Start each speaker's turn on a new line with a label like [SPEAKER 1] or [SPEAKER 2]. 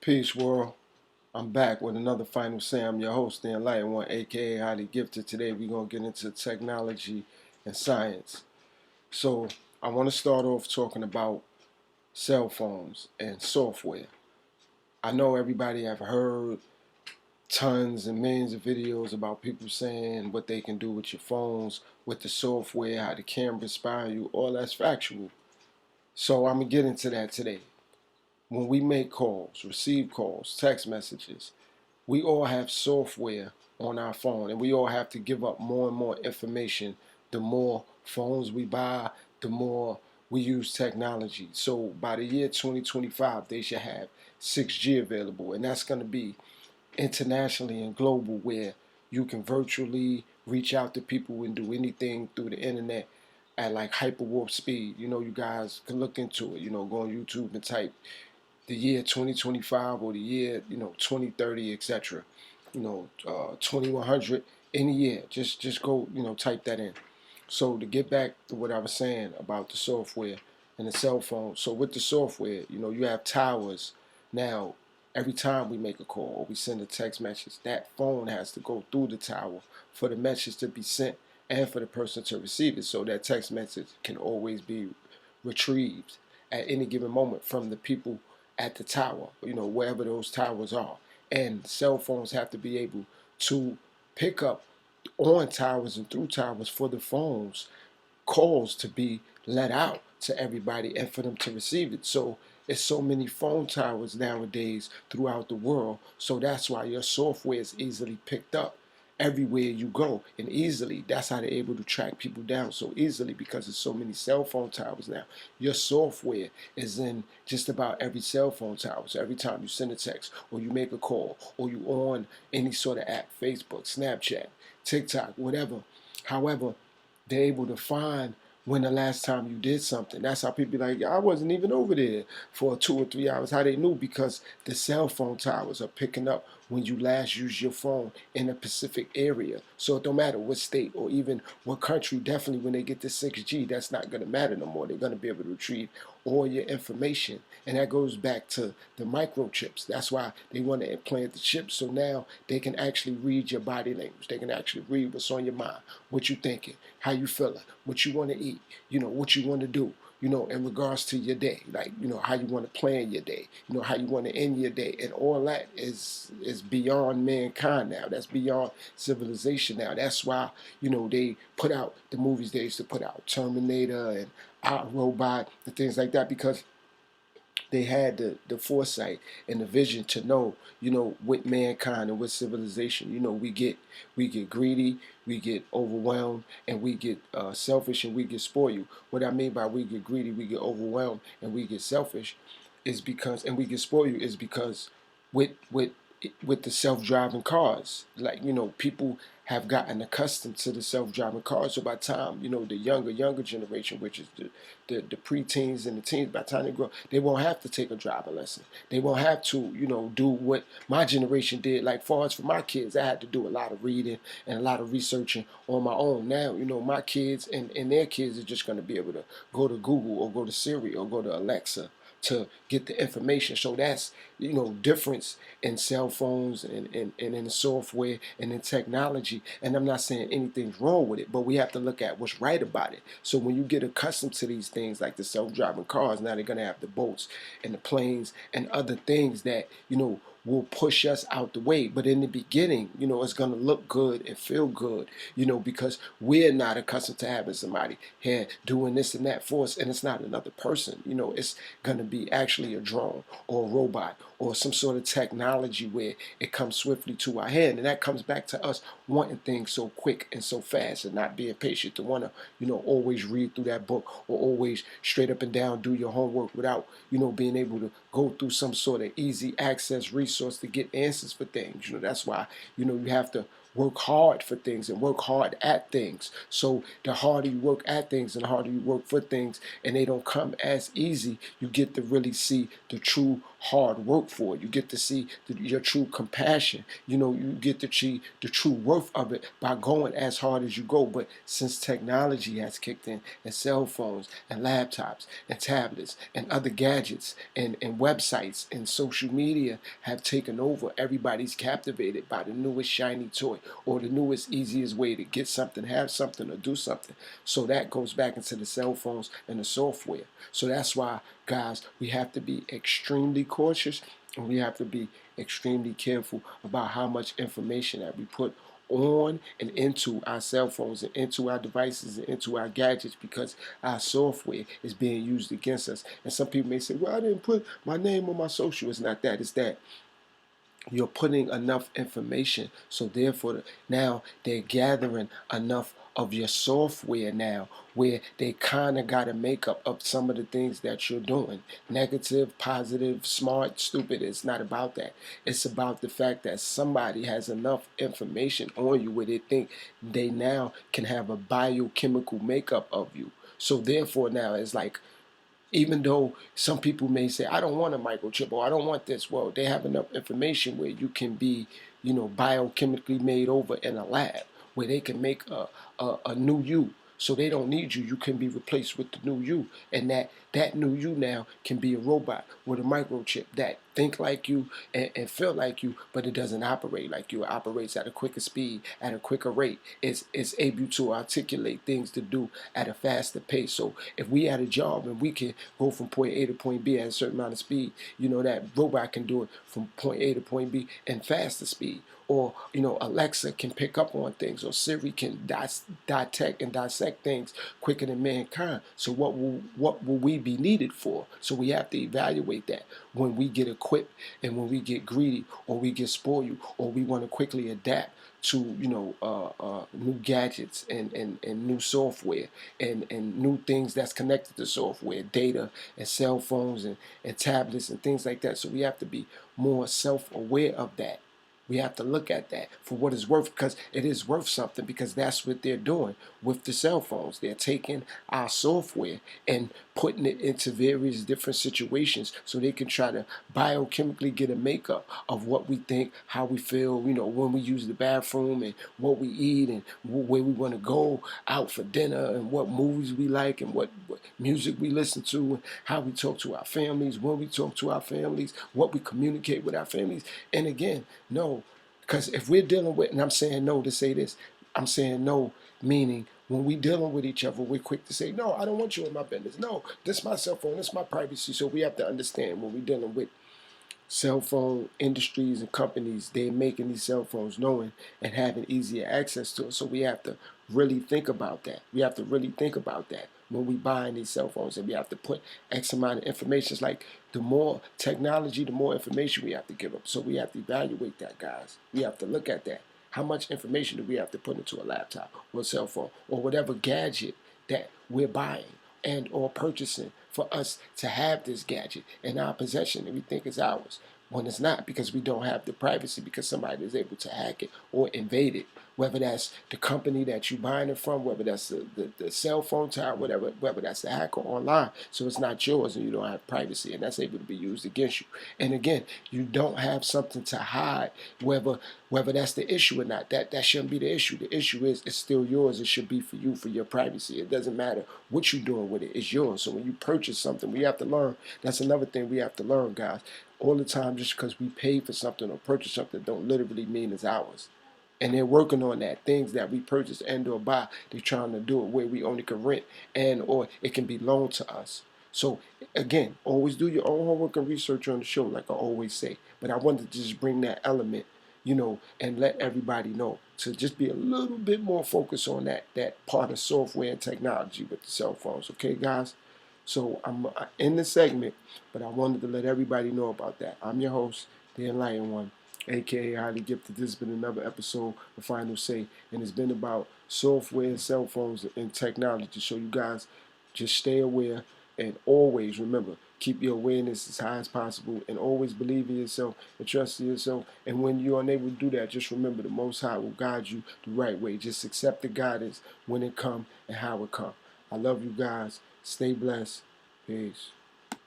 [SPEAKER 1] Peace, world. I'm back with another Final Say. I'm your host, the Enlightened One, aka Highly Gifted. Today, we're going to get into technology and science. So, I want to start off talking about cell phones and software. I know everybody have heard tons and millions of videos about people saying what they can do with your phones, with the software, how the camera spy you, all that's factual. So, I'm going to get into that today. When we make calls, receive calls, text messages, we all have software on our phone, and we all have to give up more and more information. The more phones we buy, the more we use technology. So by the year 2025, they should have 6G available, and that's going to be internationally and global, where you can virtually reach out to people and do anything through the internet at like hyperwarp speed. You guys can look into it. Go on YouTube and type the year 2025 or the year 2030, etc. 2100 any year. Just go type that in. So to get back to what I was saying about the software and the cell phone. So with the software, you have towers. Now every time we make a call or we send a text message, that phone has to go through the tower for the message to be sent and for the person to receive it, so that text message can always be retrieved at any given moment from the people at the tower, wherever those towers are. And cell phones have to be able to pick up on towers and through towers for the phones calls to be let out to everybody and for them to receive it. So it's so many phone towers nowadays throughout the world. So that's why your software is easily picked up everywhere you go, and easily. That's how they're able to track people down so easily, because there's so many cell phone towers now. Your software is in just about every cell phone tower. So every time you send a text or you make a call or you on any sort of app, Facebook, Snapchat, TikTok, whatever, however, they're able to find when the last time you did something. That's how people be like, I wasn't even over there for 2 or 3 hours. How they knew? Because the cell phone towers are picking up when you last used your phone in a specific area. So it don't matter what state or even what country. Definitely when they get to 6G, that's not going to matter no more. They're going to be able to retrieve all your information. And that goes back to the microchips. That's why they want to implant the chips, so now they can actually read your body language. They can actually read what's on your mind, what you thinking, how you feeling, what you want to eat, what you want to do, in regards to your day, like, how you want to plan your day, how you want to end your day. And all that is beyond mankind now. That's beyond civilization now. That's why, they put out the movies they used to put out, Terminator and Robot and things like that, because they had the foresight and the vision to know, with mankind and with civilization, we get greedy, we get overwhelmed, and we get selfish, and we get spoiled. What I mean by we get greedy, we get overwhelmed, and we get selfish, is because, and we get spoiled, is because with the self-driving cars, like, people have gotten accustomed to the self-driving cars. So by the time, the younger generation, which is the preteens and the teens, by the time they grow, they won't have to take a driving lesson. They won't have to, do what my generation did. Like, far as for my kids, I had to do a lot of reading and a lot of researching on my own. Now, my kids and their kids are just going to be able to go to Google or go to Siri or go to Alexa to get the information. So that's, difference in cell phones and in the software and in technology. And I'm not saying anything's wrong with it, but we have to look at what's right about it. So when you get accustomed to these things like the self-driving cars, now they're going to have the boats and the planes and other things that, will push us out the way. But in the beginning, it's going to look good and feel good, because we're not accustomed to having somebody here doing this and that for us, and it's not another person. It's going to be actually a drone or a robot or some sort of technology where it comes swiftly to our hand. And that comes back to us wanting things so quick and so fast and not being patient, to want to, always read through that book or always straight up and down do your homework without, being able to go through some sort of easy access resource to get answers for things. That's why, you have to work hard for things and work hard at things. So the harder you work at things and the harder you work for things, and they don't come as easy, you get to really see the true hard work for it. You get to see your true compassion. You get to see the true worth of it by going as hard as you go. But since technology has kicked in, and cell phones and laptops and tablets and other gadgets and websites and social media have taken over, everybody's captivated by the newest shiny toy or the newest easiest way to get something, have something, or do something. So that goes back into the cell phones and the software. So that's why, guys, we have to be extremely cautious, and we have to be extremely careful about how much information that we put on and into our cell phones and into our devices and into our gadgets, because our software is being used against us. And some people may say, well, I didn't put my name on my social. It's not that. It's that you're putting enough information, so therefore now they're gathering enough of your software now, where they kind of got a makeup of some of the things that you're doing, negative, positive, smart, stupid. It's not about that. It's about the fact that somebody has enough information on you where they think they now can have a biochemical makeup of you. So therefore now it's like, even though some people may say, I don't want a microchip or I don't want this, well, they have enough information where you can be, biochemically made over in a lab, where they can make a new you. So they don't need you. You can be replaced with the new you. And that new you now can be a robot with a microchip that think like you and feel like you, but it doesn't operate like you. It operates at a quicker speed, at a quicker rate. It's able to articulate things to do at a faster pace. So if we had a job and we can go from point A to point B at a certain amount of speed, that robot can do it from point A to point B in faster speed. Or Alexa can pick up on things, or Siri can detect and dissect things quicker than mankind. So what will we be needed for? So we have to evaluate that when we get equipped and when we get greedy or we get spoiled or we want to quickly adapt to new gadgets and new software and new things that's connected to software, data and cell phones and tablets and things like that. So we have to be more self-aware of that. We have to look at that for what it's worth, because it is worth something, because that's what they're doing with the cell phones. They're taking our software and putting it into various different situations so they can try to biochemically get a makeup of what we think, how we feel, when we use the bathroom and what we eat and where we want to go out for dinner and what movies we like and what music we listen to and how we talk to our families, when we talk to our families, what we communicate with our families. And again, no, because if we're dealing with, and I'm saying no to say this, I'm saying no, meaning when we dealing with each other, we're quick to say, no, I don't want you in my business. No, this is my cell phone, this is my privacy. So we have to understand when we're dealing with cell phone industries and companies, they're making these cell phones knowing and having easier access to it. So we have to really think about that. We have to really think about that when we buying these cell phones, and we have to put X amount of information. It's like the more technology, the more information we have to give up. So we have to evaluate that, guys. We have to look at that. How much information do we have to put into a laptop or a cell phone or whatever gadget that we're buying and or purchasing for us to have this gadget in our possession and we think it's ours, when it's not, because we don't have the privacy, because somebody is able to hack it or invade it, whether that's the company that you're buying it from, whether that's the cell phone tower, whether that's the hacker online. So it's not yours and you don't have privacy, and that's able to be used against you. And again, you don't have something to hide, whether that's the issue or not. That shouldn't be the issue. The issue is it's still yours. It should be for you, for your privacy. It doesn't matter what you're doing with it. It's yours. So when you purchase something, we have to learn. That's another thing we have to learn, guys. All the time, just because we pay for something or purchase something don't literally mean it's ours. And they're working on that. Things that we purchase and or buy, they're trying to do it where we only can rent and or it can be loaned to us. So again, always do your own homework and research on the show, like I always say. But I wanted to just bring that element, and let everybody know to just be a little bit more focused on that part of software and technology with the cell phones. Okay, guys? So I'm in the segment, but I wanted to let everybody know about that. I'm your host, the Enlightened One, aka Highly Gifted. This has been another episode of Final Say, and it's been about software, cell phones, and technology. So you guys just stay aware and always remember, keep your awareness as high as possible, and always believe in yourself and trust in yourself. And when you're unable to do that, just remember the Most High will guide you the right way. Just accept the guidance when it comes and how it comes. I love you guys. Stay blessed. Peace.